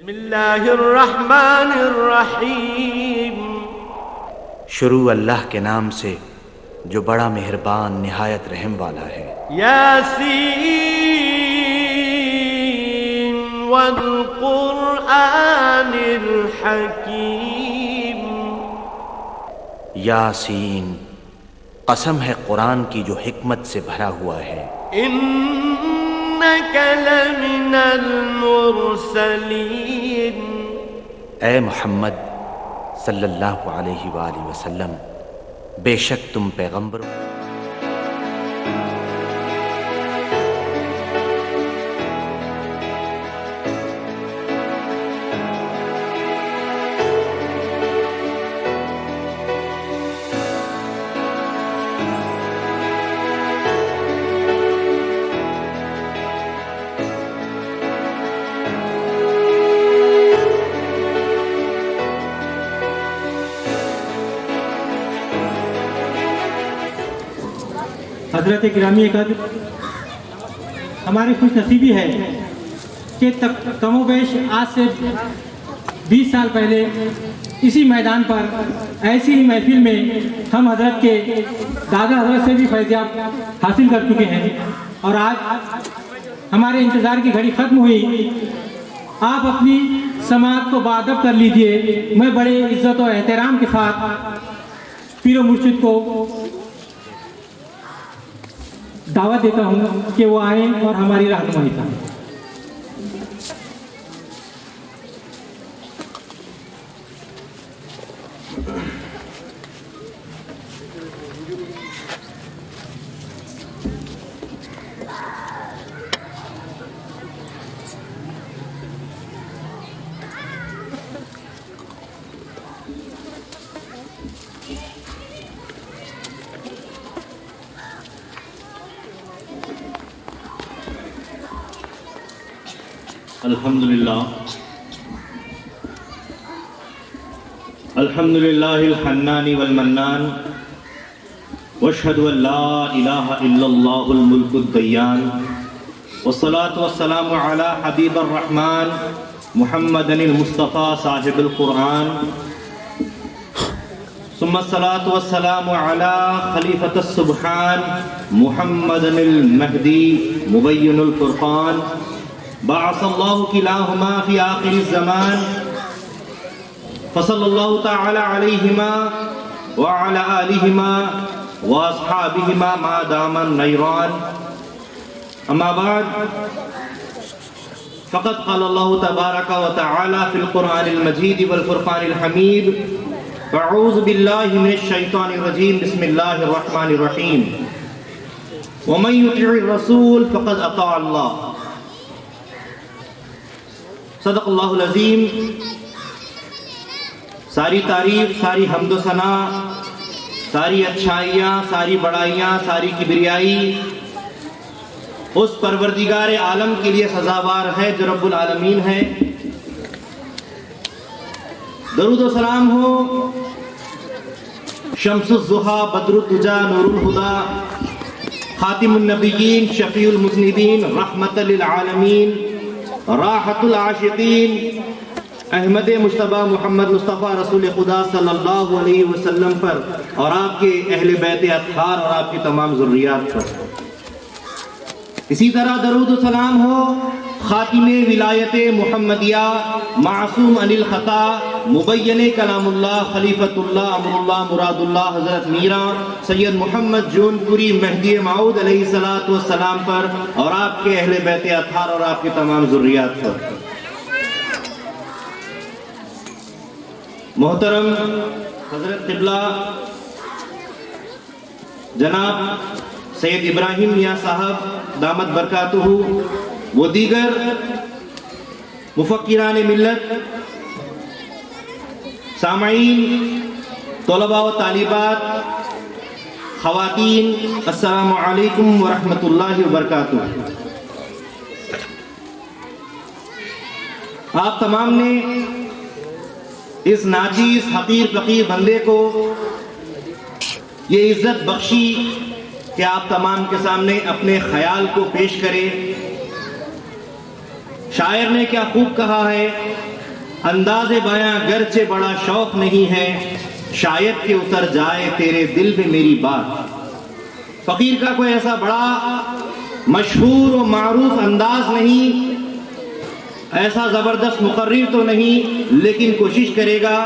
بسم اللہ الرحمن الرحیم، شروع اللہ کے نام سے جو بڑا مہربان نہایت رحم والا ہے۔ یاسین والقرآن الحکیم، یاسین، قسم ہے قرآن کی جو حکمت سے بھرا ہوا ہے۔ انک لمن المرسلین، اے محمد صلی اللہ علیہ وآلہ وسلم، بے شک تم پیغمبر حضرت گرامی قدر، ہماری خوش نصیبی ہے کہ کم و بیش آج سے 20 سال پہلے اسی میدان پر ایسی ہی محفل میں ہم حضرت کے دادا حضرت سے بھی فیضیاب حاصل کر چکے ہیں، اور آج ہمارے انتظار کی گھڑی ختم ہوئی۔ آپ اپنی سماعت کو باادب کر لیجئے۔ میں بڑے عزت و احترام کے ساتھ پیر و مرشد کو دعوت دیتا ہوں کہ وہ آئیں اور ہماری رہنمائی کریں۔ الحمد للہ الحنان والمنان، واشہد ان لا الہ الا اللہ الملک الدیان، والصلاة والسلام علی حبیب الرحمن محمد المصطفیٰ صاحب القرآن، ثم الصلاة والسلام علی خلیفۃ السبحان محمد المہدی مبین الفرقان، بعث اللہ کلاہما فی آخر الزمان، فصلی اللہ تعالی علیہما وعلی آلہما واصحابہما ما دام النیران، اما بعد، فقد قال اللہ تبارک و تعالی فی القرآن المجید والفرقان الحمید، اعوذ باللہ من الشیطان الرجیم، بسم اللہ الرحمن الرحیم، ومن یطع الرسول فقد اطاع اللہ۔ صدق اللہ العظیم۔ ساری تعریف، ساری حمد و ثنا، ساری اچھائیاں، ساری بڑائیاں، ساری کبریائی اس پروردگار عالم کے لیے سزاوار ہے جو رب العالمین ہے۔ درود و سلام ہو شمس الضحیٰ، بدر الدجا، نور الہدیٰ، خاتم النبیین، شفیع المذنبین، رحمت للعالمین، راحت العاشقین، احمد مجتبی محمد مصطفیٰ رسول خدا صلی اللہ علیہ وسلم پر، اور آپ کے اہل بیت اطہار اور آپ کی تمام ذریات پر۔ اسی طرح درود و سلام ہو خاتم ولایت محمدیہ، معصوم عن الخطا، مبین کلام اللہ، خلیفۃ اللہ، امر اللہ، مراد اللہ، حضرت میرا سید محمد جون پوری مہدی موعود علیہ السلام پر، اور آپ کے اہل بیت اطہار اور آپ کی تمام ذریات پر۔ محترم حضرت قبلہ جناب سید ابراہیم میاں صاحب دامت برکاتہ، وہ دیگر مفکران ملت، سامعین، طلباء و طالبات، خواتین، السلام علیکم ورحمۃ اللہ وبرکاتہ۔ آپ تمام نے اس ناچیز حقیر فقیر بندے کو یہ عزت بخشی کہ آپ تمام کے سامنے اپنے خیال کو پیش کریں۔ شاعر نے کیا خوب کہا ہے انداز بیاں گرچہ بڑا شوق نہیں ہے، شاید کہ اتر جائے تیرے دل میں میری بات۔ فقیر کا کوئی ایسا بڑا مشہور و معروف انداز نہیں، ایسا زبردست مقرر تو نہیں، لیکن کوشش کرے گا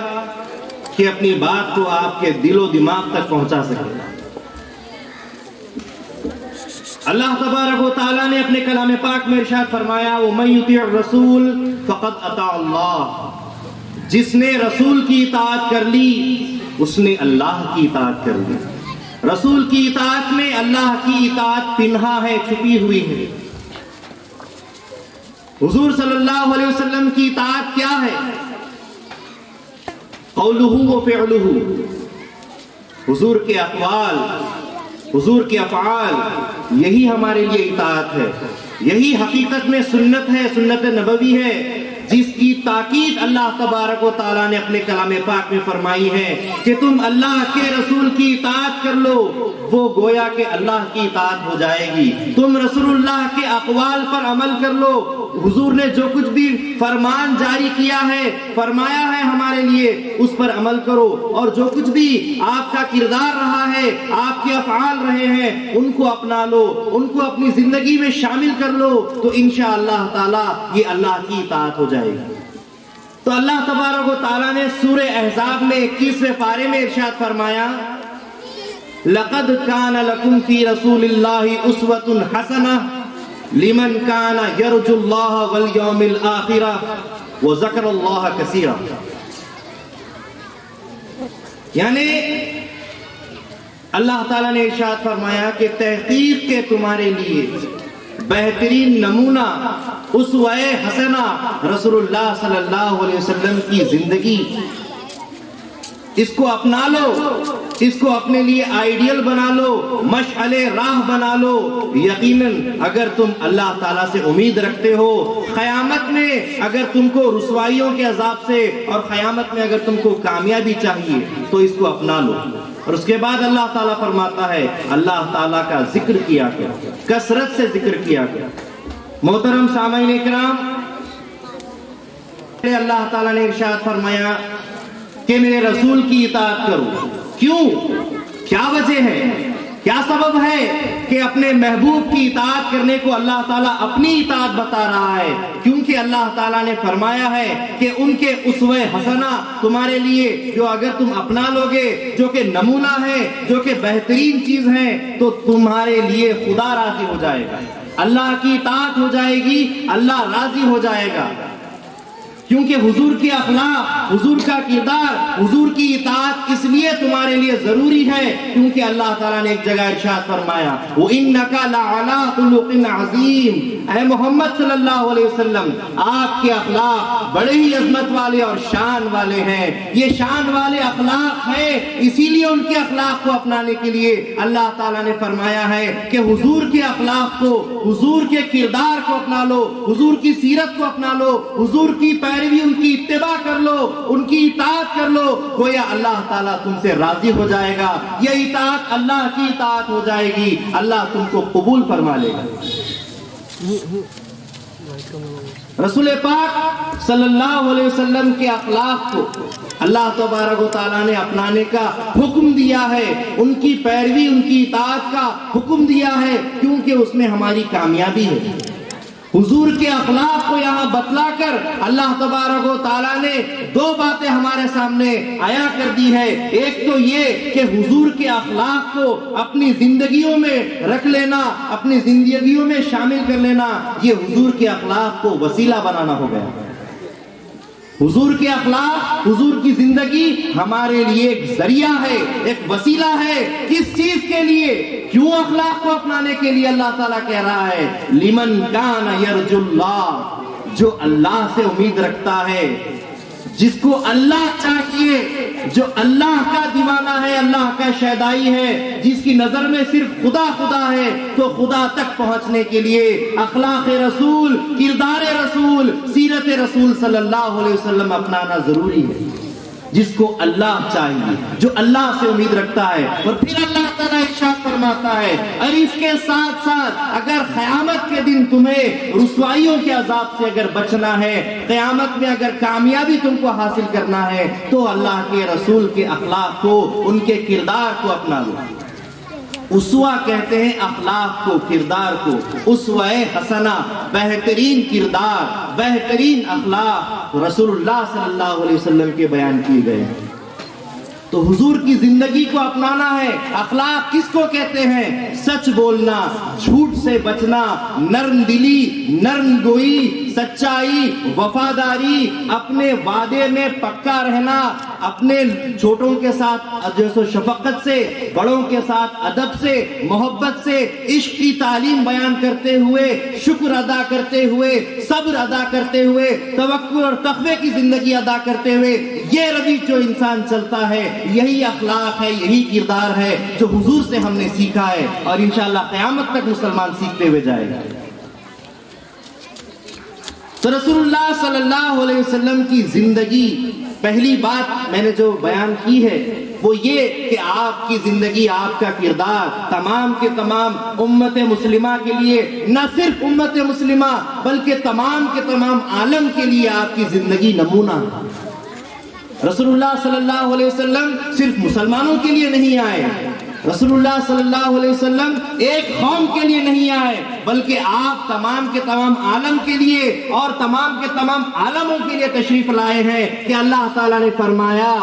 کہ اپنی بات کو آپ کے دل و دماغ تک پہنچا سکے۔ اللہ تبارک و تعالیٰ نے اپنے کلام پاک میں ارشاد فرمایا وَمَن يُطِعِ الرَّسُولَ فَقَدْ أَطَاعَ اللَّهَ، جس نے رسول کی اطاعت کر لی اس نے اللہ کی اطاعت کر لی۔ رسول کی اطاعت میں اللہ کی اطاعت پنہا ہے، چھپی ہوئی ہے۔ حضور صلی اللہ علیہ وسلم کی اطاعت کیا ہے؟ قولہ و فعلہ، حضور کے اقوال، حضور کے افعال، یہی ہمارے لیے اطاعت ہے، یہی حقیقت میں سنت ہے، سنت نبوی ہے، جس کی تاکید اللہ تبارک و تعالیٰ نے اپنے کلام پاک میں فرمائی ہے کہ تم اللہ کے رسول کی اطاعت کر لو، وہ گویا کہ اللہ کی اطاعت ہو جائے گی۔ تم رسول اللہ کے اقوال پر عمل کر لو، حضور نے جو کچھ بھی فرمان جاری کیا ہے، فرمایا ہے ہمارے لیے، اس پر عمل کرو، اور جو کچھ بھی آپ کا کردار رہا ہے، آپ کے افعال رہے ہیں، ان کو اپنا لو، ان کو اپنی زندگی میں شامل کر لو، تو انشاءاللہ تعالیٰ یہ اللہ کی اطاعت ہو جائے گی۔ تو اللہ تبارک و تعالیٰ نے سورہ احزاب میں 21ویں پارے میں ارشاد فرمایا لَقَدْ كَانَ لَكُمْ فِي رَسُولِ اللَّهِ أُسْوَةٌ حَسَنَةٌ لِمَنْ كَانَ يَرْجُو اللَّهَ وَالْيَوْمِ الْآخِرَةَ وَذَكَرَ اللَّهَ كَثِيرًا، یعنی اللہ تعالیٰ نے ارشاد فرمایا کہ تحقیق کے تمہارے لیے بہترین نمونہ، اسوہ حسنہ رسول اللہ صلی اللہ علیہ وسلم کی زندگی، اس کو اپنا لو، اس کو اپنے لیے آئیڈیل بنا لو، مشعل راہ بنا لو۔ یقیناً اگر تم اللہ تعالیٰ سے امید رکھتے ہو، قیامت میں اگر تم کو رسوائیوں کے عذاب سے اور قیامت میں اگر تم کو کامیابی چاہیے تو اس کو اپنا لو۔ اور اس کے بعد اللہ تعالیٰ فرماتا ہے اللہ تعالیٰ کا ذکر کیا کر، کثرت سے ذکر کیا کر۔ محترم سامعین کرام، اللہ تعالیٰ نے ارشاد فرمایا کہ میرے رسول کی اطاعت کرو۔ کیوں؟ کیا وجہ ہے، کیا سبب ہے کہ اپنے محبوب کی اطاعت کرنے کو اللہ تعالیٰ اپنی اطاعت بتا رہا ہے؟ کیونکہ اللہ تعالیٰ نے فرمایا ہے کہ ان کے اسوہ حسنہ تمہارے لیے جو اگر تم اپنا لوگے، جو کہ نمونہ ہے، جو کہ بہترین چیز ہے، تو تمہارے لیے خدا راضی ہو جائے گا، اللہ کی اطاعت ہو جائے گی، اللہ راضی ہو جائے گا۔ کیونکہ حضور کے اخلاق، حضور کا کردار، حضور کی اطاعت اس لیے تمہارے لیے ضروری ہے کیونکہ اللہ تعالیٰ نے ایک جگہ ارشاد فرمایا وَإِنَّكَ لَعَلَىٰ خُلُقٍ عَظِيمٍ، اے محمد صلی اللہ علیہ وسلم آپ کے اخلاق بڑے ہی عظمت والے اور شان والے ہیں۔ یہ شان والے اخلاق ہیں، اسی لیے ان کے اخلاق کو اپنانے کے لیے اللہ تعالیٰ نے فرمایا ہے کہ حضور کے اخلاق کو، حضور کے کردار کو اپنا لو، حضور کی سیرت کو اپنا لو، حضور کی پیروی، ان کی اتباع کر لو، ان کی اطاعت کر لو، گویا اللہ تعالیٰ تم سے راضی ہو جائے گا، یہ اطاعت اللہ کی اطاعت ہو جائے گی، اللہ تم کو قبول فرما لے گا۔ رسول پاک صلی اللہ علیہ وسلم کے اخلاق کو اللہ تبارک و تعالیٰ نے اپنانے کا حکم دیا ہے، ان کی پیروی، ان کی اطاعت کا حکم دیا ہے، کیونکہ اس میں ہماری کامیابی ہے۔ حضور کے اخلاق کو یہاں بتلا کر اللہ تبارک و تعالیٰ نے دو باتیں ہمارے سامنے عیاں کر دی ہے۔ ایک تو یہ کہ حضور کے اخلاق کو اپنی زندگیوں میں رکھ لینا، اپنی زندگیوں میں شامل کر لینا، یہ حضور کے اخلاق کو وسیلہ بنانا ہو گیا۔ حضور کے اخلاق، حضور کی زندگی ہمارے لیے ایک ذریعہ ہے، ایک وسیلہ ہے۔ کس چیز کے لیے؟ کیوں اخلاق کو اپنانے کے لیے اللہ تعالیٰ کہہ رہا ہے لمن کان یرجو اللہ، جو اللہ سے امید رکھتا ہے، جس کو اللہ چاہیے، جو اللہ کا دیوانہ ہے، اللہ کا شیدائی ہے، جس کی نظر میں صرف خدا خدا ہے، تو خدا تک پہنچنے کے لیے اخلاق رسول، کردار رسول، سیرت رسول صلی اللہ علیہ وسلم اپنانا ضروری ہے۔ جس کو اللہ چاہیے، جو اللہ سے امید رکھتا ہے۔ اور پھر اللہ تعالیٰ ارشاد فرماتا ہے، اور اس کے ساتھ ساتھ اگر قیامت کے دن تمہیں رسوائیوں کے عذاب سے اگر بچنا ہے، قیامت میں اگر کامیابی تم کو حاصل کرنا ہے، تو اللہ کے رسول کے اخلاق کو، ان کے کردار کو اپنا لو۔ اسوہ کہتے ہیں اخلاق کو، کردار کو۔ اسوہ حسنہ بہترین کردار، بہترین اخلاق رسول اللہ صلی اللہ علیہ وسلم کے بیان کیے گئے ہیں۔ تو حضور کی زندگی کو اپنانا ہے۔ اخلاق کس کو کہتے ہیں؟ سچ بولنا، جھوٹ سے بچنا، نرم دلی، نرم گوئی، سچائی، وفاداری، اپنے وعدے میں پکا رہنا، اپنے چھوٹوں کے ساتھ جیسے شفقت سے، بڑوں کے ساتھ ادب سے، محبت سے، عشق کی تعلیم بیان کرتے ہوئے، شکر ادا کرتے ہوئے، صبر ادا کرتے ہوئے، توکل اور تقوی کی زندگی ادا کرتے ہوئے، یہ روش جو انسان چلتا ہے، یہی اخلاق ہے، یہی کردار ہے جو حضور سے ہم نے سیکھا ہے، اور انشاءاللہ قیامت تک مسلمان سیکھتے ہوئے جائے گا۔ تو رسول اللہ صلی اللہ علیہ وسلم کی زندگی، پہلی بات میں نے جو بیان کی ہے وہ یہ کہ آپ کی زندگی، آپ کا کردار تمام کے تمام امت مسلمہ کے لیے، نہ صرف امت مسلمہ بلکہ تمام کے تمام عالم کے لیے آپ کی زندگی نمونہ ہے۔ رسول اللہ صلی اللہ علیہ وسلم صرف مسلمانوں کے لیے نہیں آئے، رسول اللہ صلی اللہ علیہ وسلم ایک قوم کے لیے نہیں آئے، بلکہ آپ تمام کے تمام عالم کے لیے اور تمام کے تمام عالموں کے لیے تشریف لائے ہیں کہ اللہ تعالیٰ نے فرمایا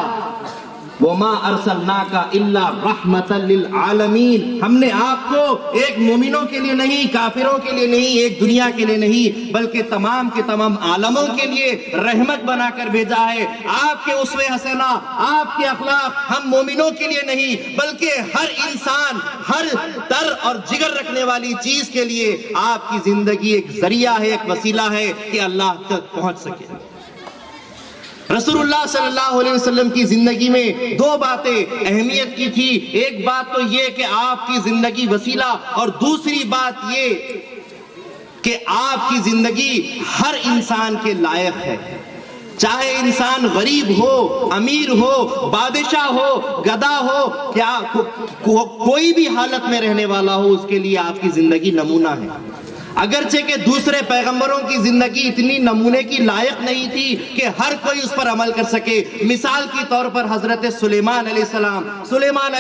وَمَا أَرْسَلْنَاكَ إِلَّا رَحْمَةً لِلْعَالَمِينَ، ہم نے آپ کو ایک مومنوں کے لیے نہیں، کافروں کے لیے نہیں، ایک دنیا کے لیے نہیں، بلکہ تمام کے تمام عالموں کے لیے رحمت بنا کر بھیجا ہے۔ آپ کے اسوہ حسنہ، آپ کے اخلاق ہم مومنوں کے لیے نہیں بلکہ ہر انسان، ہر تر اور جگر رکھنے والی چیز کے لیے آپ کی زندگی ایک ذریعہ ہے، ایک وسیلہ ہے کہ اللہ تک پہنچ سکے۔ رسول اللہ صلی اللہ علیہ وسلم کی زندگی میں دو باتیں اہمیت کی تھی، ایک بات تو یہ کہ آپ کی زندگی وسیلہ، اور دوسری بات یہ کہ آپ کی زندگی ہر انسان کے لائق ہے، چاہے انسان غریب ہو، امیر ہو، بادشاہ ہو، گدا ہو، کیا کوئی بھی حالت میں رہنے والا ہو، اس کے لیے آپ کی زندگی نمونہ ہے۔ اگرچہ کہ دوسرے پیغمبروں کی زندگی اتنی نمونے کی لائق نہیں تھی کہ ہر کوئی اس پر عمل کر سکے۔ مثال کے طور پر حضرت سلیمان علیہ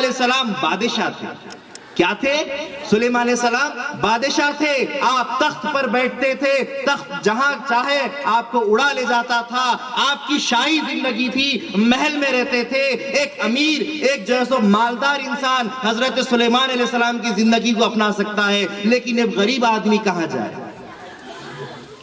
السلام بادشاہ تھے۔ کیا تھے؟ سلیمان علیہ السلام بادشاہ تھے۔ آپ تخت پر بیٹھتے تھے، تخت جہاں چاہے آپ کو اڑا لے جاتا تھا، آپ کی شاہی زندگی تھی، محل میں رہتے تھے۔ ایک امیر، ایک جیسا مالدار انسان حضرت سلیمان علیہ السلام کی زندگی کو اپنا سکتا ہے، لیکن ایک غریب آدمی کہاں جائے؟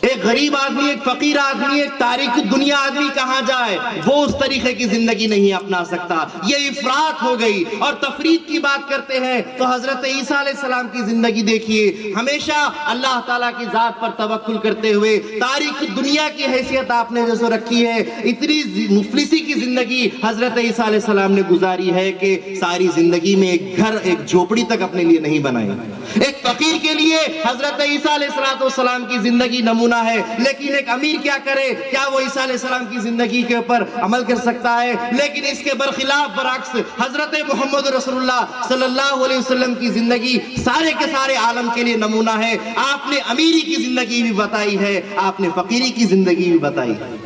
ایک غریب آدمی، ایک فقیر آدمی، ایک تاریک دنیا آدمی کہاں جائے؟ وہ اس طریقے کی زندگی نہیں اپنا سکتا۔ یہ افراط ہو گئی۔ اور تفرید کی بات کرتے ہیں تو حضرت عیسیٰ علیہ السلام کی زندگی دیکھیے، ہمیشہ اللہ تعالیٰ کی ذات پر توکل کرتے ہوئے تاریک دنیا کی حیثیت آپ نے جیسے رکھی ہے، اتنی مفلسی کی زندگی حضرت عیسیٰ علیہ السلام نے گزاری ہے کہ ساری زندگی میں ایک گھر، ایک جھوپڑی تک اپنے لیے نہیں بنائی۔ ایک فقیر کے لیے حضرت عیسیٰ علیہ السلام کی زندگی نمونہ ہے، لیکن ایک امیر کیا کرے؟ کیا وہ عیسیٰ علیہ السلام کی زندگی کے اوپر عمل کر سکتا ہے؟ لیکن اس کے برخلاف برعکس حضرت محمد رسول اللہ صلی اللہ علیہ وسلم کی زندگی سارے کے سارے عالم کے لیے نمونہ ہے۔ آپ نے امیری کی زندگی بھی بتائی ہے، آپ نے فقیری کی زندگی بھی بتائی ہے۔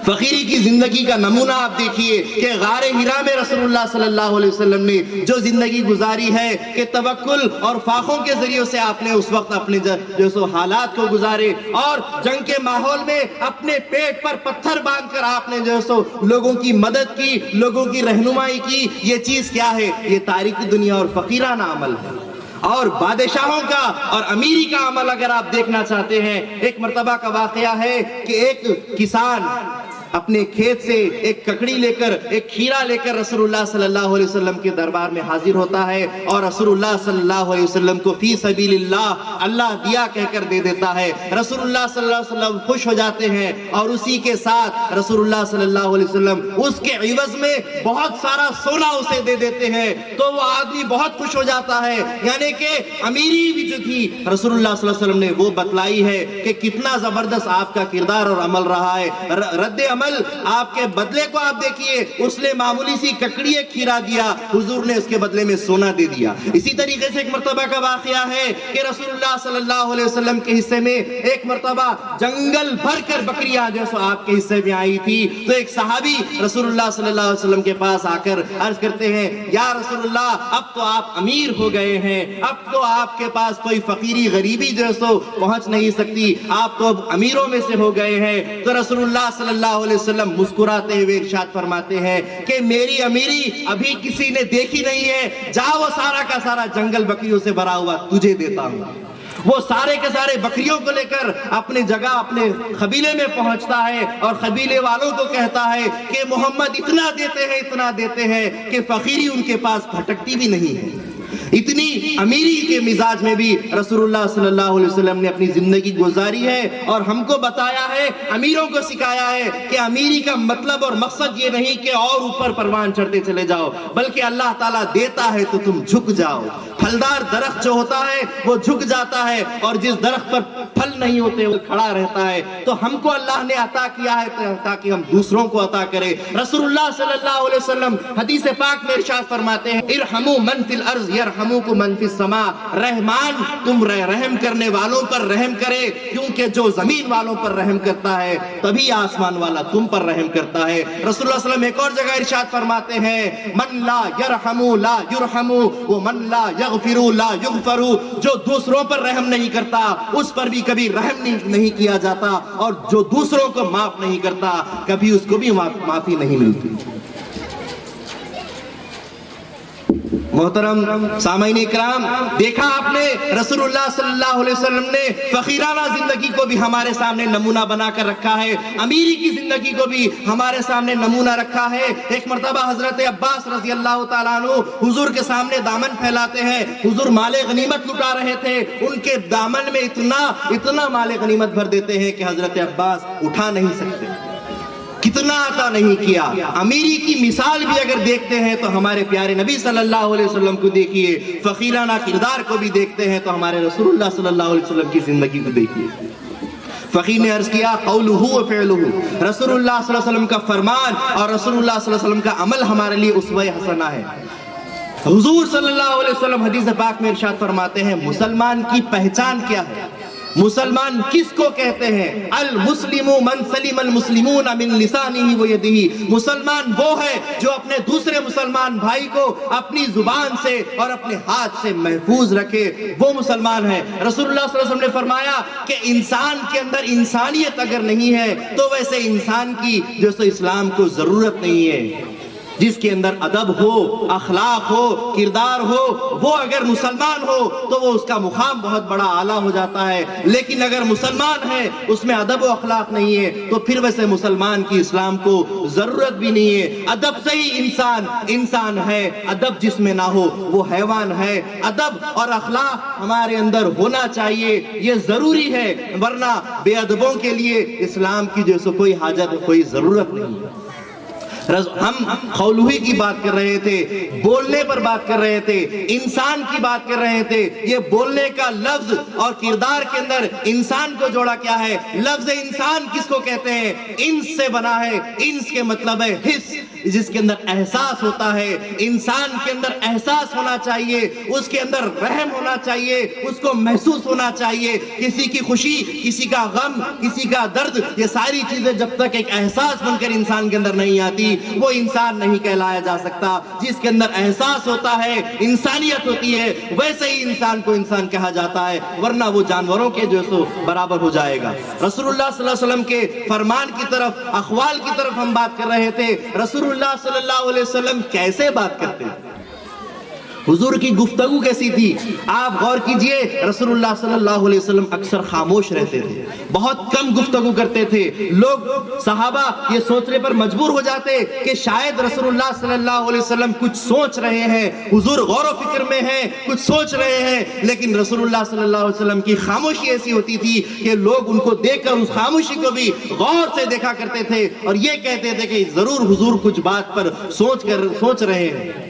فقیری کی زندگی کا نمونہ آپ دیکھیے کہ غار حرا میں رسول اللہ صلی اللہ علیہ وسلم نے جو زندگی گزاری ہے کہ توکل اور فاقوں کے ذریعے سے آپ نے اس وقت اپنے جو سو حالات کو گزارے، اور جنگ کے ماحول میں اپنے پیٹ پر پتھر باندھ کر آپ نے جو سو لوگوں کی مدد کی، لوگوں کی رہنمائی کی۔ یہ چیز کیا ہے؟ یہ تاریخ دنیا اور فقیرانہ عمل ہے۔ اور بادشاہوں کا اور امیری کا عمل اگر آپ دیکھنا چاہتے ہیں، ایک مرتبہ کا واقعہ ہے کہ ایک کسان اپنے کھیت سے ایک ککڑی لے کر، ایک کھیرا لے کر رسول اللہ صلی اللہ علیہ وسلم کے دربار میں حاضر ہوتا ہے، اور رسول اللہ صلی اللہ علیہ وسلم کو فی سبیل اللہ دیا کہہ کر دے دیتا ہے۔ رسول اللہ صلی اللہ علیہ وسلم خوش ہو جاتے ہیں، اور اسی کے ساتھ رسول اللہ صلی اللہ علیہ وسلم اس کے عوض میں بہت سارا سونا اسے دے دیتے ہیں، تو وہ آدمی بہت خوش ہو جاتا ہے۔ یعنی کہ امیری بھی جو تھی رسول اللہ صلی اللہ علیہ وسلم نے وہ بتلائی ہے کہ کتنا زبردست آپ کا کردار اور عمل رہا ہے۔ رد عمل، آپ کے بدلے کو آپ دیکھیے، اس نے معمولی سی ککڑی ایک کھیرا دیا، حضور نے اس کے بدلے میں سونا دے دیا۔ اسی طریقے سے ایک مرتبہ کا واقعہ ہے کہ رسول اللہ صلی اللہ علیہ وسلم کے حصے میں ایک مرتبہ جنگل بھر کر بکریاں جیسے آپ کے حصے میں آئی تھی، تو ایک صحابی رسول اللہ صلی اللہ علیہ وسلم کے پاس آ کر عرض کرتے ہیں یا رسول اللہ اب تو آپ امیر ہو گئے ہیں، اب تو آپ کے پاس کوئی فقیری غریبی جو ہے سو پہنچ نہیں سکتی، آپ تو اب امیروں میں سے ہو گئے ہیں۔ تو رسول اللہ صلی اللہ علیہ وسلم مسکراتے ہوئے ارشاد فرماتے ہیں کہ میری امیری ابھی کسی نے دیکھی نہیں ہے، جا وہ سارا کا سارا جنگل بکریوں سے بھرا ہوا تجھے دیتا ہوں۔ وہ سارے کے سارے بکریوں کو لے کر اپنے جگہ اپنے قبیلے میں پہنچتا ہے اور قبیلے والوں کو کہتا ہے کہ محمد اتنا دیتے ہیں کہ فقیری ان کے پاس بھٹکتی بھی نہیں ہے۔ اتنی امیری کے مزاج میں بھی رسول اللہ صلی اللہ علیہ وسلم نے اپنی زندگی گزاری ہے اور ہم کو بتایا ہے، امیروں کو سکھایا ہے کہ امیری کا مطلب اور مقصد یہ نہیں کہ اور اوپر پروان چڑھتے چلے جاؤ، بلکہ اللہ تعالیٰ دیتا ہے تو تم جھک جاؤ۔ پھلدار درخت جو ہوتا ہے وہ جھک جاتا ہے اور جس درخت پر پھل نہیں ہوتے وہ کھڑا رہتا ہے۔ تو ہم کو اللہ نے عطا کیا ہے تاکہ ہم دوسروں کو عطا کرے۔ رسول اللہ صلی اللہ علیہ وسلم حدیث پاک میں ارشاد فرماتے ہیں ارحموا من فی الارض یرحموکم من فی السماء، رحمان تم رحم کرنے والوں پر رحم کرے، کیونکہ جو زمین والوں پر رحم کرتا ہے تبھی آسمان والا تم پر رحم کرتا ہے۔ رسول اللہ صلی اللہ علیہ وسلم ایک اور جگہ ارشاد فرماتے ہیں من لا یرحم لا یرحم ومن لا یغفر لا یغفر، جو دوسروں پر رحم نہیں کرتا اس پر بھی کبھی رحم نہیں کیا جاتا، اور جو دوسروں کو معاف نہیں کرتا کبھی اس کو بھی معافی نہیں ملتی۔ محترم سامعین اکرام، دیکھا آپ نے رسول اللہ صلی اللہ علیہ وسلم نے فقیرانہ زندگی کو بھی ہمارے سامنے نمونہ بنا کر رکھا ہے، امیری کی زندگی کو بھی ہمارے سامنے نمونہ رکھا ہے۔ ایک مرتبہ حضرت عباس رضی اللہ تعالیٰ عنہ حضور کے سامنے دامن پھیلاتے ہیں، حضور مال غنیمت لٹا رہے تھے، ان کے دامن میں اتنا مال غنیمت بھر دیتے ہیں کہ حضرت عباس اٹھا نہیں سکتے، کتنا عطا نہیں کیا۔ امیری کی مثال بھی اگر دیکھتے ہیں تو ہمارے پیارے نبی صلی اللہ علیہ وسلم کو دیکھیے، فقیرانہ کردار کو بھی دیکھتے ہیں تو ہمارے رسول اللہ صلی اللہ علیہ وسلم کی زندگی کو دیکھیے۔ فقیر نے عرض کیا قولہ و فعلہ، رسول اللہ صلی اللہ علیہ وسلم کا فرمان اور رسول اللہ صلی اللہ علیہ وسلم کا عمل ہمارے لیے اسوہ حسنہ ہے۔ حضور صلی اللہ علیہ وسلم حدیث پاک میں ارشاد فرماتے ہیں مسلمان کی پہچان کیا ہے، مسلمان کس کو کہتے ہیں؟ المسلم من سلم المسلمون من لسانہ و یدہ، مسلمان وہ ہے جو اپنے دوسرے مسلمان بھائی کو اپنی زبان سے اور اپنے ہاتھ سے محفوظ رکھے، وہ مسلمان ہے۔ رسول اللہ صلی اللہ علیہ وسلم نے فرمایا کہ انسان کے اندر انسانیت اگر نہیں ہے تو ویسے انسان کی جیسے اسلام کو ضرورت نہیں ہے۔ جس کے اندر ادب ہو، اخلاق ہو، کردار ہو، وہ اگر مسلمان ہو تو وہ اس کا مقام بہت بڑا اعلیٰ ہو جاتا ہے، لیکن اگر مسلمان ہے اس میں ادب و اخلاق نہیں ہے تو پھر ویسے مسلمان کی اسلام کو ضرورت بھی نہیں ہے۔ ادب سے ہی انسان ہے، ادب جس میں نہ ہو وہ حیوان ہے۔ ادب اور اخلاق ہمارے اندر ہونا چاہیے، یہ ضروری ہے، ورنہ بے ادبوں کے لیے اسلام کی جیسے کوئی حاجت کوئی ضرورت نہیں۔ ہم قولوہی کی بات کر رہے تھے، بولنے پر بات کر رہے تھے، انسان کی بات کر رہے تھے۔ یہ بولنے کا لفظ اور کردار کے اندر انسان کو جوڑا کیا ہے؟ لفظ انسان کس کو کہتے ہیں؟ انس سے بنا ہے، انس کے مطلب ہے حس، جس کے اندر احساس ہوتا ہے۔ انسان کے اندر احساس ہونا چاہیے، اس کے اندر رحم ہونا چاہیے، اس کو محسوس ہونا چاہیے، کسی کی خوشی، کسی کا غم، کسی کا درد، یہ ساری چیزیں جب تک ایک احساس بن کر انسان کے اندر نہیں آتی وہ انسان نہیں کہلایا جا سکتا۔ جس کے اندر احساس ہوتا ہے، انسانیت ہوتی ہے، ویسے ہی انسان کو انسان کہا جاتا ہے، ورنہ وہ جانوروں کے جو سو برابر ہو جائے گا۔ رسول اللہ صلی اللہ علیہ وسلم کے فرمان کی طرف، اقوال کی طرف ہم بات کر رہے تھے۔ رسول اللہ صلی اللہ علیہ وسلم کیسے بات کرتے ہیں؟ حضور کی گفتگو کیسی تھی؟ آپ غور کیجئے، رسول اللہ صلی اللہ علیہ وسلم اکثر خاموش رہتے تھے، بہت کم گفتگو کرتے تھے۔ لوگ صحابہ یہ سوچنے پر مجبور ہو جاتے کہ شاید رسول اللہ صلی اللہ علیہ وسلم کچھ سوچ رہے ہیں، حضور غور و فکر میں ہیں، کچھ سوچ رہے ہیں، لیکن رسول اللہ صلی اللہ علیہ وسلم کی خاموشی ایسی ہوتی تھی کہ لوگ ان کو دیکھ کر اس خاموشی کو بھی غور سے دیکھا کرتے تھے اور یہ کہتے تھے کہ ضرور حضور کچھ بات پر سوچ رہے ہیں۔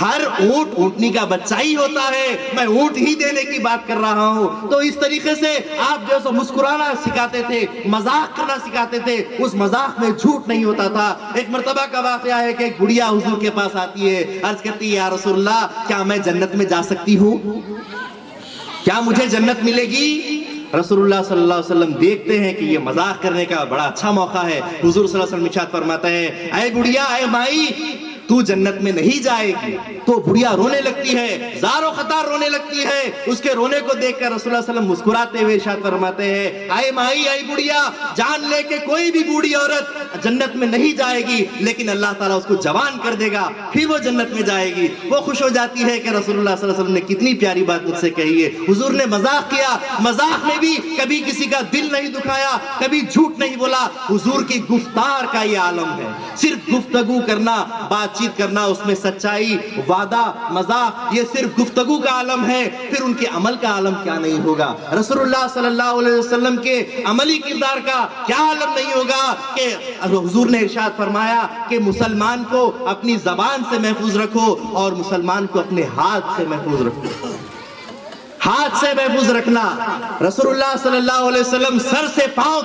ہر اونٹ اونٹنی کا بچہ ہی ہوتا ہے، میں اونٹ ہی دینے کی بات کر رہا ہوں۔ تو اس طریقے سے آپ جو سو مسکرانا سکھاتے تھے، مذاق کرنا سکھاتے تھے، اس مذاق میں جھوٹ نہیں ہوتا تھا۔ ایک مرتبہ کا واقعہ ہے کہ ایک بڑھیا حضور کے پاس آتی ہے، عرض کرتی ہے یا رسول اللہ کیا میں جنت میں جا سکتی ہوں؟ کیا مجھے جنت ملے گی؟ رسول اللہ صلی اللہ علیہ وسلم دیکھتے ہیں کہ یہ مذاق کرنے کا بڑا اچھا موقع ہے، حضور صلی اللہ علیہ وسلم ارشاد فرماتا ہے اے بڑھیا، اے مائی، تو جنت میں نہیں جائے گی۔ تو بڑھیا رونے لگتی ہے، زار و خطار رونے لگتی ہے۔ اس کے رونے کو دیکھ کر رسول اللہ صلی اللہ علیہ وسلم مسکراتے ہوئے ارشاد فرماتے ہیں اے مائی، اے بڑھیا، جان لے کے کوئی بھی بوڑھی عورت جنت میں نہیں جائے گی، لیکن اللہ تعالیٰ اس کو جوان کر دے گا، پھر وہ جنت میں جائے گی۔ وہ خوش ہو جاتی ہے کہ رسول اللہ صلی اللہ علیہ وسلم نے کتنی پیاری بات مجھ سے کہی ہے۔ حضور نے مذاق کیا، مذاق میں بھی کبھی کسی کا دل نہیں دکھایا، کبھی جھوٹ نہیں بولا۔ حضور کی گفتار کا یہ عالم ہے، صرف گفتگو کرنا، بات چیت کرنا، اس میں سچائی، وعدہ، مذاق، یہ صرف گفتگو کا عالم ہے، پھر ان کے عمل کا عالم کیا نہیں ہوگا؟ رسول اللہ صلی اللہ علیہ وسلم کے عملی کردار کا کیا عالم نہیں ہوگا کہ حضور نے ارشاد فرمایا کہ مسلمان کو اپنی زبان سے محفوظ رکھو اور مسلمان کو اپنے ہاتھ سے محفوظ رکھو۔ ہاتھ سے محفوظ رکھنا، رسول اللہ صلی اللہ علیہ وسلم سر سے پاؤں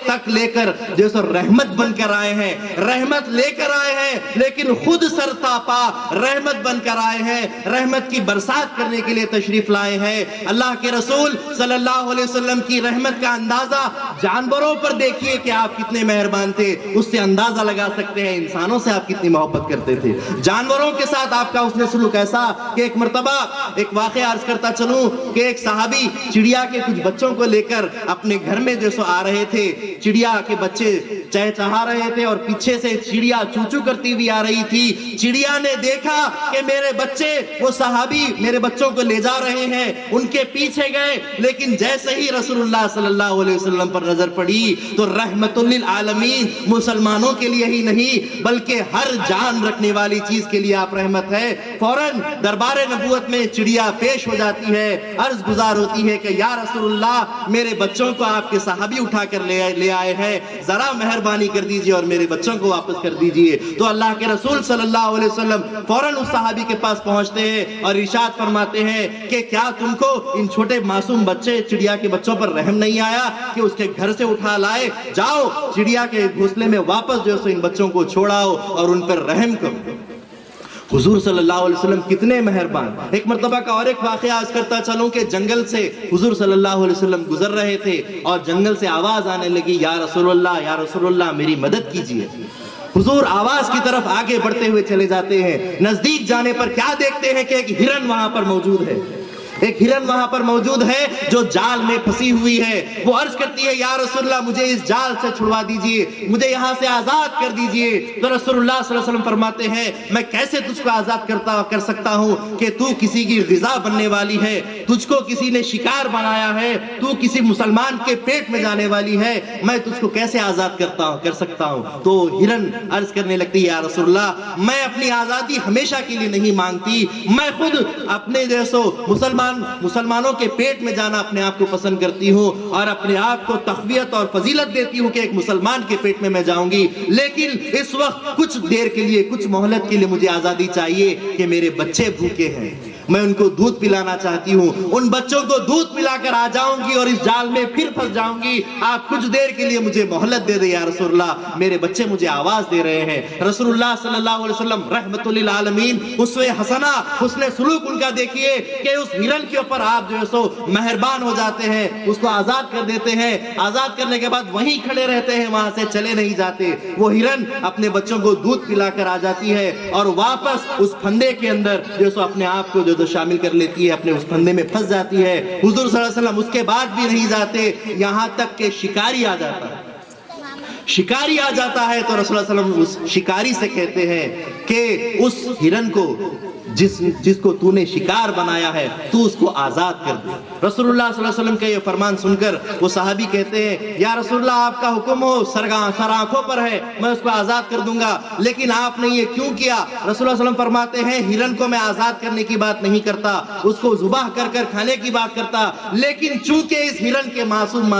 تک لے کر جیسے رحمت بن کر آئے ہیں، رحمت لے کر آئے ہیں، لیکن خود سر تا پا رحمت بن کر آئے ہیں، رحمت کی برسات کرنے کے لیے تشریف لائے ہیں۔ اللہ کے رسول صلی اللہ علیہ وسلم کی رحمت کا اندازہ جانوروں پر دیکھیے کہ آپ کتنے مہربان تھے، اس سے اندازہ لگا سکتے ہیں انسانوں سے آپ کتنی محبت کرتے تھے۔ جانوروں کے ساتھ آپ کا حسن سلوک ایسا کہ ایک مرتبہ ایک واقعہ عرض کرتا چلوں کہ ایک صحابی چڑیا کے کچھ بچوں کو لے کر اپنے گھر میں جیسو آ رہے تھے، چڑیا کے بچے چہچہا رہے تھے اور پیچھے سے چڑیا چوچو کرتی ہوئی آ رہی تھی۔ چڑیا نے دیکھا کہ میرے بچے، وہ صحابی میرے بچوں کو لے جا رہے ہیں، ان کے پیچھے گئے، لیکن جیسے ہی رسول اللہ صلی اللہ علیہ وسلم پر نظر پڑی تو رحمت للعالمین، مسلمانوں کے لیے ہی نہیں بلکہ ہر جان رکھنے والی چیز کے لیے آپ رحمت ہے۔ فوراً دربار نبوت میں چڑیا پیش ہو جاتی ہے، عرض گزار ہوتی ہے کہ یا رسول اللہ میرے بچوں کو آپ کے صحابی اٹھا کر لے آئے ہیں، ذرا مہربانی کر دیجئے اور میرے بچوں کو واپس کر دیجئے۔ تو اللہ کے رسول صلی اللہ علیہ وسلم فوراً اس صحابی کے پاس پہنچتے ہیں اور ارشاد فرماتے ہیں کہ کیا تم کو ان چھوٹے معصوم بچے چڑیا کے بچوں پر رحم نہیں آیا کہ اس کے گھر سے اٹھا لائے؟ جاؤ چڑیا کے گھونسلے میں واپس جو ان بچوں کو چھوڑاؤ اور ان پر رحم کرو۔ حضور صلی اللہ علیہ وسلم کتنے مہربان۔ ایک مرتبہ کا اور ایک واقعہ عرض کرتا چلوں کہ جنگل سے حضور صلی اللہ علیہ وسلم گزر رہے تھے اور جنگل سے آواز آنے لگی یا رسول اللہ، یا رسول اللہ میری مدد کیجیے۔ حضور آواز کی طرف آگے بڑھتے ہوئے چلے جاتے ہیں، نزدیک جانے پر کیا دیکھتے ہیں کہ ایک ہرن وہاں پر موجود ہے، ایک ہرن وہاں پر موجود ہے جو جال میں پھنسی ہوئی ہے۔ وہ عرض کرتی ہے یا رسول اللہ مجھے اس جال سے چھڑوا دیجئے، مجھے یہاں سے آزاد کر دیجئے۔ تو رسول اللہ صلی اللہ علیہ وسلم فرماتے ہیں میں کیسے تجھ کو آزاد کر سکتا ہوں کہ تو کسی کی غذا بننے والی ہے، تجھ کو کسی نے شکار بنایا ہے، تو کسی مسلمان کے پیٹ میں جانے والی ہے، میں تجھ کو کیسے آزاد کر سکتا ہوں؟ تو ہرن عرض کرنے لگتی ہے یا رسول اللہ میں اپنی آزادی ہمیشہ کے لیے نہیں مانگتی، میں خود اپنے جیسو مسلمانوں کے پیٹ میں جانا اپنے آپ کو پسند کرتی ہوں اور اپنے آپ کو تقویت اور فضیلت دیتی ہوں کہ ایک مسلمان کے پیٹ میں جاؤں گی، لیکن اس وقت کچھ دیر کے لیے، کچھ مہلت کے لیے مجھے آزادی چاہیے کہ میرے بچے بھوکے ہیں، میں ان کو دودھ پلانا چاہتی ہوں، ان بچوں کو دودھ پلا کر آ جاؤں گی اور اس جال میں پھر پھنس جاؤں گی، آپ کچھ دیر کے لیے مجھے مہلت دے دیں یا رسول اللہ، میرے بچے مجھے آواز دے رہے ہیں۔ رسول اللہ صلی اللہ علیہ وسلم رحمت للعالمین، اسوہ حسنہ، حسن سلوک ان کا دیکھیے کہ اس ہرن کے اوپر آپ جو ہے سو مہربان ہو جاتے ہیں، اس کو آزاد کر دیتے ہیں، آزاد کرنے کے بعد وہیں کھڑے رہتے ہیں، وہاں سے چلے نہیں جاتے۔ وہ ہرن اپنے بچوں کو دودھ پلا کر آ جاتی ہے اور واپس اس پھندے کے اندر جو سو اپنے آپ کو جو شامل کر لیتی ہے، اپنے اس پھندے میں پھنس جاتی ہے۔ حضور صلی اللہ علیہ وسلم اس کے بعد بھی نہیں جاتے، یہاں تک کہ شکاری آ جاتا ہے، شکاری آ جاتا ہے تو رسول اللہ علیہ وسلم اس شکاری سے کہتے ہیں کہ اس ہرن کو جس کو تو نے شکار بنایا ہے تو اس کو آزاد کر دے۔ رسول اللہ صلی اللہ علیہ وسلم کا یہ فرمان سن کر وہ صحابی کہتے ہیں یا رسول اللہ آپ کا حکم ہو، سر آنکھوں پر ہے، میں اس کو آزاد کر دوں گا، لیکن آپ نے یہ کیوں کیا؟ رسول اللہ صلی اللہ علیہ وسلم فرماتے ہیں ہرن کو میں آزاد کرنے کی بات نہیں کرتا، اس کو ذبح کر کر کھانے کی بات کرتا، لیکن چونکہ اس ہرن کے معصوم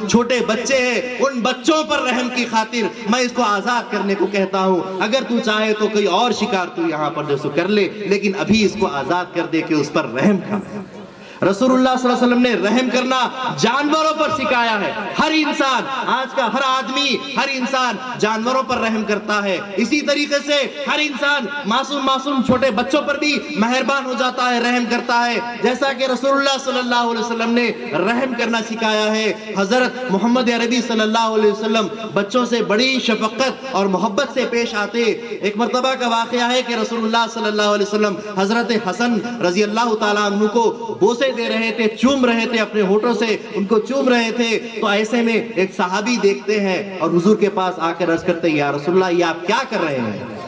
چھوٹے بچے ہیں، ان بچوں پر رحم کی خاطر میں اس کو آزاد کرنے کو کہتا ہوں، اگر تو چاہے تو کوئی اور شکار تو یہاں پر جو کر لے، لیکن ابھی اس کو آزاد کر دے کہ اس پر رحم کر۔ رسول اللہ صلی اللہ علیہ وسلم نے رحم کرنا جانوروں پر سکھایا ہے۔ ہر انسان، آج کا ہر آدمی، ہر انسان جانوروں پر رحم کرتا ہے۔ اسی طریقے سے ہر انسان معصوم چھوٹے بچوں پر بھی مہربان ہو جاتا ہے، رحم کرتا ہے، جیسا کہ رسول اللہ صلی اللہ علیہ وسلم نے رحم کرنا سکھایا ہے۔ حضرت محمد عربی صلی اللہ علیہ وسلم بچوں سے بڑی شفقت اور محبت سے پیش آتے۔ ایک مرتبہ کا واقعہ ہے کہ رسول اللہ صلی اللہ علیہ وسلم حضرت حسن رضی اللہ تعالیٰ عنہ کو بوسے دے رہے تھے، چوم رہے تھے، اپنے ہونٹوں سے ان کو چوم رہے تھے، تو ایسے میں ایک صحابی دیکھتے ہیں اور حضور کے پاس آ کر عرض کرتے ہیں، یا رسول اللہ یہ آپ کیا کر رہے ہیں؟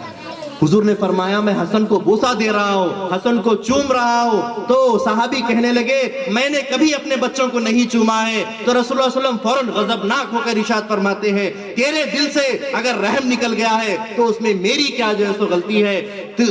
حضور نے فرمایا میں حسن کو بوسہ دے رہا ہوں، حسن کو چوم رہا ہوں۔ تو صحابی کہنے لگے میں نے کبھی اپنے بچوں کو نہیں چوما ہے۔ تو رسول اللہ صلی اللہ علیہ وسلم فوراً غضبناک ہو کر ارشاد فرماتے ہیں تیرے دل سے اگر رحم نکل گیا ہے تو اس میں میری کیا جو ہے سو غلطی ہے،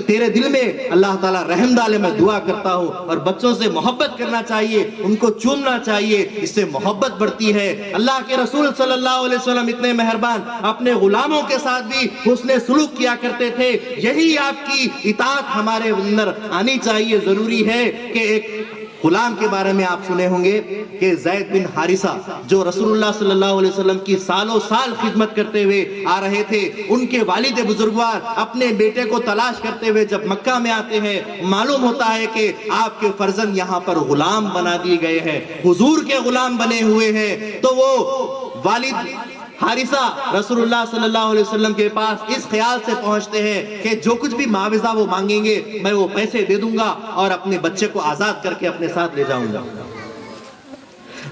تیرے دل میں اللہ تعالیٰ رحم ڈالے، میں دعا کرتا ہوں۔ اور بچوں سے محبت کرنا چاہیے، ان کو چومنا چاہیے، اس سے محبت بڑھتی ہے۔ اللہ کے رسول صلی اللہ علیہ وسلم اتنے مہربان، اپنے غلاموں کے ساتھ بھی حسن سلوک کیا کرتے تھے۔ یہی آپ کی اطاعت ہمارے اندر آنی چاہیے۔ ضروری ہے کہ ایک غلام کے بارے میں آپ سنے ہوں گے کہ زید بن حارثہ جو رسول اللہ صلی اللہ علیہ وسلم کی سالوں سال خدمت کرتے ہوئے آ رہے تھے، ان کے والد بزرگوار اپنے بیٹے کو تلاش کرتے ہوئے جب مکہ میں آتے ہیں، معلوم ہوتا ہے کہ آپ کے فرزند یہاں پر غلام بنا دیے گئے ہیں، حضور کے غلام بنے ہوئے ہیں۔ تو وہ والد حارثہ رسول اللہ صلی اللہ علیہ وسلم کے پاس اس خیال سے پہنچتے ہیں کہ جو کچھ بھی معاوضہ وہ مانگیں گے میں وہ پیسے دے دوں گا اور اپنے بچے کو آزاد کر کے اپنے ساتھ لے جاؤں گا۔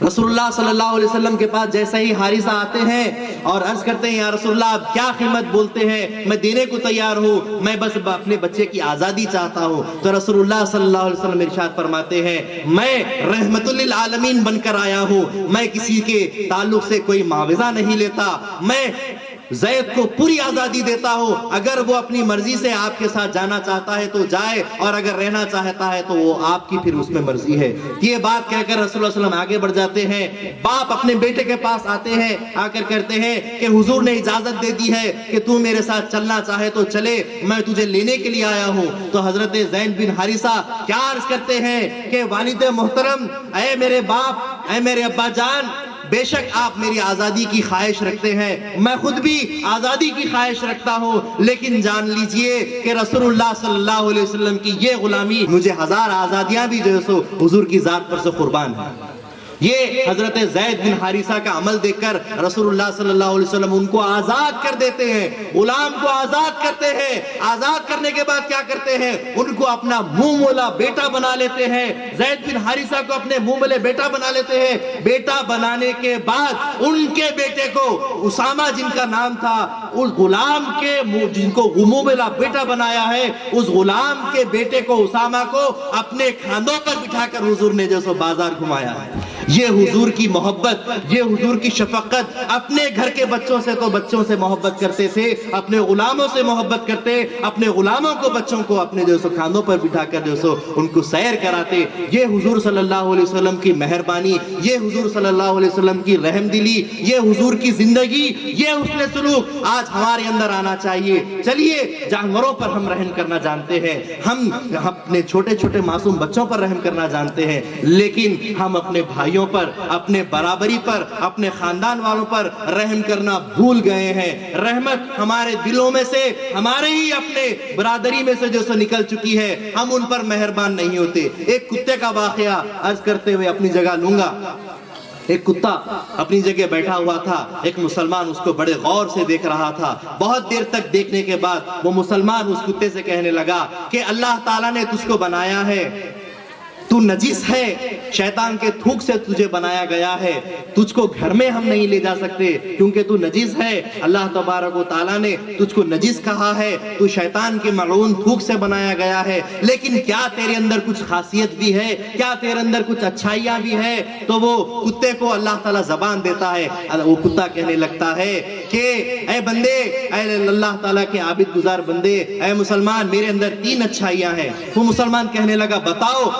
رسول اللہ صلی اللہ علیہ وسلم کے پاس جیسے ہی حارثہ آتے ہیں اور عرض کرتے ہیں یا رسول اللہ آپ کیا قیمت بولتے ہیں، میں دینے کو تیار ہوں، میں بس اپنے بچے کی آزادی چاہتا ہوں۔ تو رسول اللہ صلی اللہ علیہ وسلم ارشاد فرماتے ہیں میں رحمت للعالمین بن کر آیا ہوں، میں کسی کے تعلق سے کوئی معاوضہ نہیں لیتا، میں زید کو پوری آزادی دیتا ہوں، اگر وہ اپنی مرضی سے آپ کے ساتھ جانا چاہتا ہے تو جائے، اور اگر رہنا چاہتا ہے تو وہ آپ کی پھر اس میں مرضی ہے۔ یہ بات کہہ کر رسول اللہ صلی اللہ علیہ وسلم آگے بڑھ جاتے ہیں۔ باپ اپنے بیٹے کے پاس آتے ہیں، آ کر کہتے ہیں کہ حضور نے اجازت دے دی ہے کہ تو میرے ساتھ چلنا چاہے تو چلے، میں تجھے لینے کے لیے آیا ہوں۔ تو حضرت زید بن حارثہ کیا عرض کرتے ہیں کہ والد محترم، اے میرے باپ، اے میرے ابا جان، بے شک آپ میری آزادی کی خواہش رکھتے ہیں، میں خود بھی آزادی کی خواہش رکھتا ہوں، لیکن جان لیجئے کہ رسول اللہ صلی اللہ علیہ وسلم کی یہ غلامی مجھے 1000 آزادیاں بھی جو ہے سو حضور کی ذات پر سے قربان ہیں۔ یہ حضرت زید بن حارثہ کا عمل دیکھ کر رسول اللہ صلی اللہ علیہ وسلم ان کو آزاد کر دیتے ہیں، غلام کو آزاد کرتے ہیں۔ آزاد کرنے کے بعد کیا کرتے ہیں، ان کو اپنا منہ مولا بیٹا بنا لیتے ہیں۔ زید بن حارثہ کو اپنے منہ مولے بیٹا بنا لیتے ہیں۔ بیٹا بنانے کے بعد ان کے بیٹے کو اسامہ جن کا نام تھا، اس غلام کے جن کو منہ مولا بیٹا بنایا ہے، اس غلام کے بیٹے کو اسامہ کو اپنے کھانوں پر بٹھا کر حضور نے جو سو بازار گھمایا ہے۔ یہ حضور کی محبت، یہ حضور کی شفقت، اپنے گھر کے بچوں سے تو بچوں سے محبت کرتے تھے، اپنے غلاموں سے محبت کرتے، اپنے غلاموں کو بچوں کو اپنے جو سو کھانوں پر بٹھا کر جو سو ان کو سیر کراتے۔ یہ حضور صلی اللہ علیہ وسلم کی مہربانی، یہ حضور صلی اللہ علیہ وسلم کی رحم دلی، یہ حضور کی زندگی، یہ حسن سلوک آج ہمارے اندر آنا چاہیے۔ چلیے جانوروں پر ہم رحم کرنا جانتے ہیں، ہم اپنے چھوٹے چھوٹے معصوم بچوں پر رحم کرنا جانتے ہیں، لیکن ہم اپنے بھائیوں پر، اپنے برابری پر، اپنے خاندان والوں پر رحم کرنا بھول گئے ہیں۔ رحمت ہمارے دلوں میں سے، ہمارے ہی اپنے برادری میں سے جو سو نکل چکی ہے، ہم ان پر مہربان نہیں ہوتے۔ ایک کتے کا واقعہ عرض کرتے ہوئے اپنی جگہ لوں گا۔ ایک کتا اپنی جگہ بیٹھا ہوا تھا، ایک مسلمان اس کو بڑے غور سے دیکھ رہا تھا۔ بہت دیر تک دیکھنے کے بعد وہ مسلمان اس کتے سے کہنے لگا کہ اللہ تعالیٰ نے تجھ کو بنایا ہے، تو نجس ہے، شیطان کے تھوک سے تجھے بنایا گیا ہے، تجھ کو گھر میں ہم نہیں لے جا سکتے کیونکہ تو نجس ہے۔ اللہ تبارک و تعالیٰ نے تجھ کو نجس کہا ہے، تو شیطان کے ملعون تھوک سے بنایا گیا ہے، لیکن کیا تیرے اندر کچھ خاصیت بھی ہے، کیا تیرے اندر کچھ اچھائیاں بھی ہے؟ تو وہ کتے کو اللہ تعالیٰ زبان دیتا ہے، وہ کتا کہنے لگتا ہے کہ اے بندے، اے اللہ تعالیٰ کے عابد گزار بندے، اے مسلمان، میرے اندر 3 اچھائیاں ہیں۔ وہ مسلمان کہنے لگا بتاؤ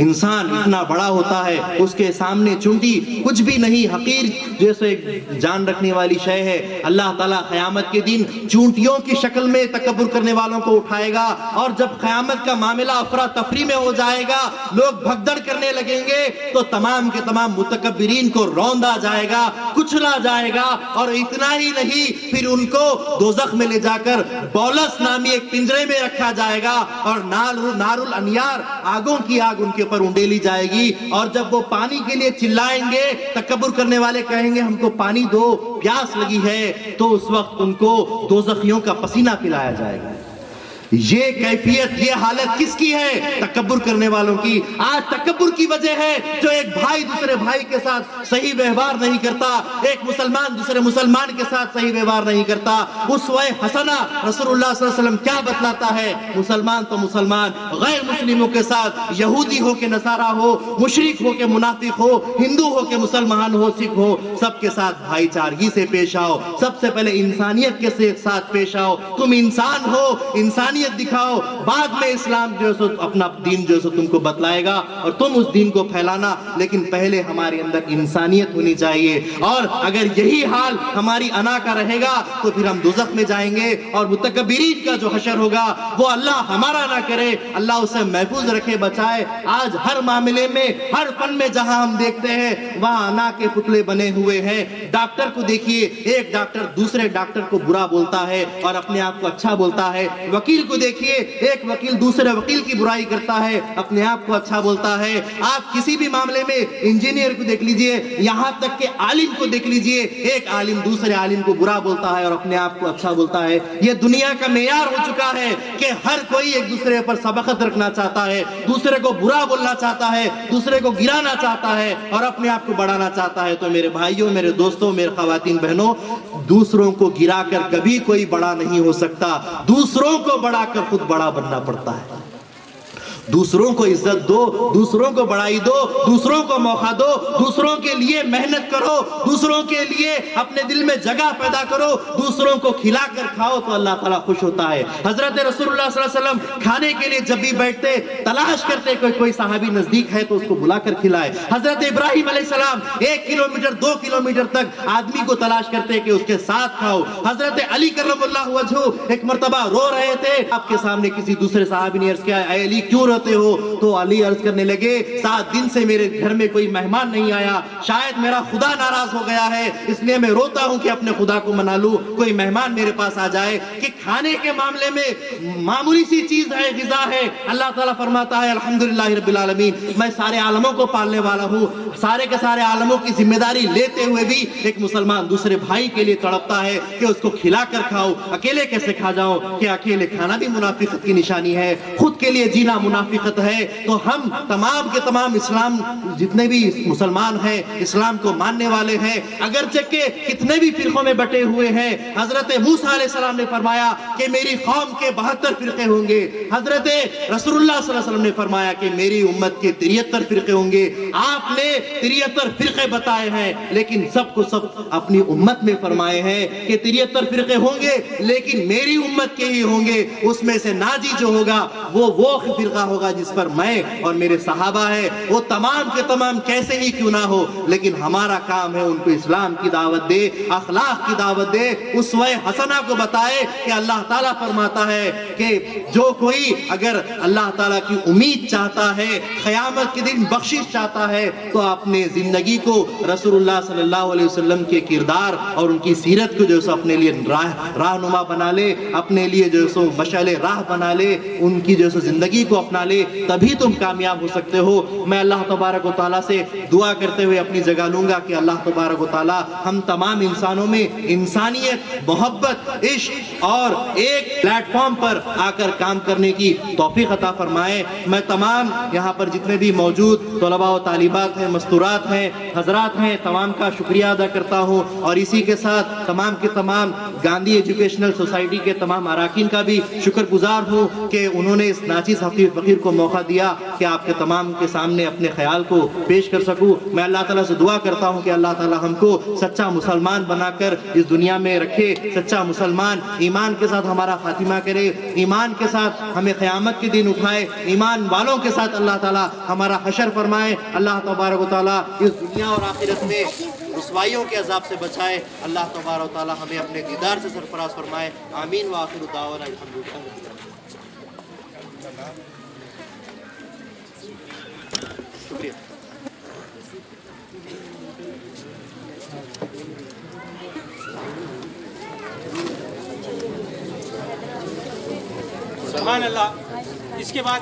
انسان اتنا بڑا ہوتا ہے اس کے سامنے چونٹی کچھ بھی نہیں، حقیر جیسے ایک جان رکھنے والی شے ہے۔ اللہ تعالیٰ قیامت کے دن چونٹیوں کی شکل میں تکبر کرنے والوں کو اٹھائے گا، اور جب قیامت کا معاملہ افراتفری میں ہو جائے گا، لوگ بھگدڑ کرنے لگیں گے، تو تمام کے تمام متکبرین کو روندا جائے گا، کچلا جائے گا، اور اتنا ہی نہیں پھر ان کو دوزخ میں لے جا کر بولس نامی ایک پنجرے میں رکھا جائے گا، اور نار الانیار، آگوں کی آگ ان کے اوپر انڈیلی جائے گی، اور جب وہ پانی کے لیے چلائیں گے، تکبر کرنے والے کہیں گے ہم کو پانی دو، پیاس لگی ہے، تو اس وقت ان کو دوزخیوں کا پسینہ پلایا جائے گا۔ یہ کیفیت، یہ حالت کس کی ہے؟ تکبر کرنے والوں کی۔ آج تکبر کی وجہ ہے جو ایک بھائی دوسرے بھائی کے ساتھ صحیح ویوہار نہیں کرتا، ایک مسلمان دوسرے مسلمان کے ساتھ صحیح ویوہار نہیں کرتا۔ اسوہ حسنہ رسول اللہ صلی اللہ علیہ وسلم کیا بتلاتا ہے؟ مسلمان تو مسلمان، غیر مسلموں کے ساتھ، یہودی ہو کہ نصارہ ہو، مشرک ہو کہ منافق ہو، ہندو ہو کہ مسلمان ہو، سکھ ہو، سب کے ساتھ بھائی چارگی سے پیش آؤ۔ سب سے پہلے انسانیت کے ساتھ پیش آؤ۔ تم انسان ہو، انسانیت دکھاؤ، بعد میں اسلام جو سو اپنا دین جو سو تم کو بتلائے گا اور تم اس دین کو پھیلانا، لیکن پہلے ہمارے اندر انسانیت ہونی چاہیے۔ اور اگر یہی حال ہماری انا کا رہے گا تو پھر ہم دوزخ میں جائیں گے، اور متکبرین کا جو حشر ہوگا وہ اللہ ہمارا نہ کرے، اللہ اسے محفوظ رکھے، بچائے۔ آج ہر معاملے میں، ہر فن میں جہاں ہم دیکھتے ہیں وہاں انا کے پتلے بنے ہوئے ہیں۔ ڈاکٹر کو دیکھیے، ایک ڈاکٹر دوسرے ڈاکٹر کو برا بولتا ہے اور اپنے آپ کو اچھا بولتا ہے۔ وکیل کو دیکھیے، ایک وکیل دوسرے وکیل کی برائی کرتا ہے، اپنے آپ کو اچھا بولتا ہے۔ آپ کسی بھی معاملے میں انجینئر کو دیکھ لیجئے، یہاں تک کہ عالم کو دیکھ لیجئے، ایک عالم دوسرے عالم کو برا بولتا ہے اور اپنے آپ کو اچھا بولتا ہے۔ یہ دنیا کا معیار ہو چکا ہے کہ ہر کوئی ایک دوسرے پر سبقت رکھنا چاہتا ہے، دوسرے کو برا بولنا چاہتا ہے، دوسرے کو گرانا چاہتا ہے اور اپنے آپ کو بڑھانا چاہتا ہے۔ تو میرے بھائیوں، میرے دوستوں، میرے خواتین بہنوں، دوسروں کو گرا کر کبھی کوئی بڑا نہیں ہو سکتا، دوسروں کو بڑھا کر خود بڑا بننا پڑتا ہے۔ دوسروں کو عزت دو، دوسروں کو بڑائی دو، دوسروں کو موقع دو، دوسروں کے لیے محنت کرو، دوسروں کے لیے اپنے دل میں جگہ پیدا کرو، دوسروں کو کھلا کر کھاؤ تو اللہ تعالیٰ خوش ہوتا ہے۔ حضرت رسول اللہ صلی اللہ علیہ وسلم کھانے کے لیے جب بھی بیٹھتے تلاش کرتے کوئی صحابی نزدیک ہے تو اس کو بلا کر کھلائے۔ حضرت ابراہیم علیہ السلام 1 کلومیٹر 2 کلومیٹر تک آدمی کو تلاش کرتے کہ اس کے ساتھ کھاؤ۔ حضرت علی کرم اللہ وجہہ ایک مرتبہ رو رہے تھے، آپ کے سامنے کسی دوسرے صحابی نے عرض کیا، اے علی کیوں روتے ہو؟ تو علی عرض کرنے لگے، 7 دن سے میرے گھر میں کوئی مہمان نہیں آیا، شاید میرا خدا ناراض ہو گیا ہے، اس لیے میں روتا ہوں کہ اپنے خدا کو منا لوں، کوئی مہمان میرے پاس آ جائے۔ کہ کھانے کے معاملے میں معمولی سی چیز ہے، غذا ہے، اللہ تعالیٰ فرماتا ہے الحمدللہ رب العالمین، میں سارے عالموں کو پالنے والا ہوں۔ سارے کے سارے عالموں کی ذمہ داری لیتے ہوئے بھی ایک مسلمان دوسرے بھائی کے لیے تڑپتا ہے کہ اس کو کھلا کر کھاؤ، اکیلے کیسے کھا جاؤ؟ کہ اکیلے کھانا بھی منافقت کی نشانی ہے، خود کے لیے جینا منافقت ہے۔ تو ہم تمام کے تمام اسلام جتنے بھی مسلمان ہیں، اسلام کو ماننے والے ہیں، اگرچہ کہ کتنے بھی فرقوں میں بٹے ہوئے ہیں، حضرت موسیٰ علیہ السلام نے فرمایا کہ میری قوم کے 72 فرقے ہوں گے، حضرت رسول اللہ صلی اللہ علیہ وسلم نے فرمایا کہ میری امت کے 73 فرقے ہوں گے۔ آپ نے 73 فرقے بتائے ہیں، لیکن سب کو سب اپنی امت میں فرمائے ہیں کہ 73 فرقے ہوں گے لیکن میری امت کے ہی ہوں گے، اس میں سے ناجی جو ہوگا وہ فرقہ ہوگا جس پر میں اور میرے صحابہ ہے، وہ تمام کے تمام کیسے ہی کیوں نہ ہو، لیکن ہمارا کام ہے ان کو اسلام کی دعوت دے، اخلاق کی دعوت دے، اسوہ حسنہ کو بتائے کہ اللہ تعالیٰ فرماتا ہے کہ جو کوئی اگر اللہ تعالیٰ کی امید چاہتا ہے، قیامت کے دن بخشش چاہتا ہے، تو اپنے زندگی کو رسول اللہ صلی اللہ علیہ وسلم کے کردار اور ان کی سیرت کو جو سو اپنے لیے راہنما بنا لے، اپنے لیے جو سو مشعل راہ بنا لے، ان کی جو سو زندگی کو اپنا لے، تبھی تم کامیاب ہو سکتے ہو۔ میں اللہ تبارک و تعالیٰ سے دعا کرتے ہوئے اپنی جگہ لوں گا کہ اللہ تبارک و تعالیٰ ہم تمام انسانوں میں انسانیت، محبت، عشق اور ایک پلیٹ فارم پر آ کر کام کرنے کی توفیق عطا فرمائے۔ میں تمام یہاں پر جتنے بھی موجود طلباء و طالبات ہیں، مستورات ہیں، حضرات ہیں، تمام کا شکریہ ادا کرتا ہوں، اور اسی کے ساتھ تمام کے تمام گاندھی ایجوکیشنل سوسائٹی کے تمام اراکین کا بھی شکر گزار ہوں کہ انہوں نے اس ناچیز حفیظ پیر کو موقع دیا کہ آپ کے تمام کے سامنے اپنے خیال کو پیش کر سکوں. میں اللہ تعالیٰ سے دعا کرتا ہوں کہ اللہ تعالیٰ ہم کو سچا مسلمان بنا کر اس دنیا میں رکھے, سچا مسلمان, ایمان کے ساتھ ہمارا خاتمہ کرے, ایمان کے ساتھ ہمیں قیامت کے دن اٹھائے, ایمان والوں کے ساتھ اللہ تعالیٰ ہمارا حشر فرمائے. اللہ تبارک و تعالیٰ اس دنیا اور آخرت میں رسوائیوں کے عذاب سے بچائے. اللہ تبارک و تعالیٰ ہمیں اپنے دیدار سے سرفراز فرمائے. آمین وآخر دعوانا الحمدللہ. شکریہ. سبحان اللہ. اس کے بعد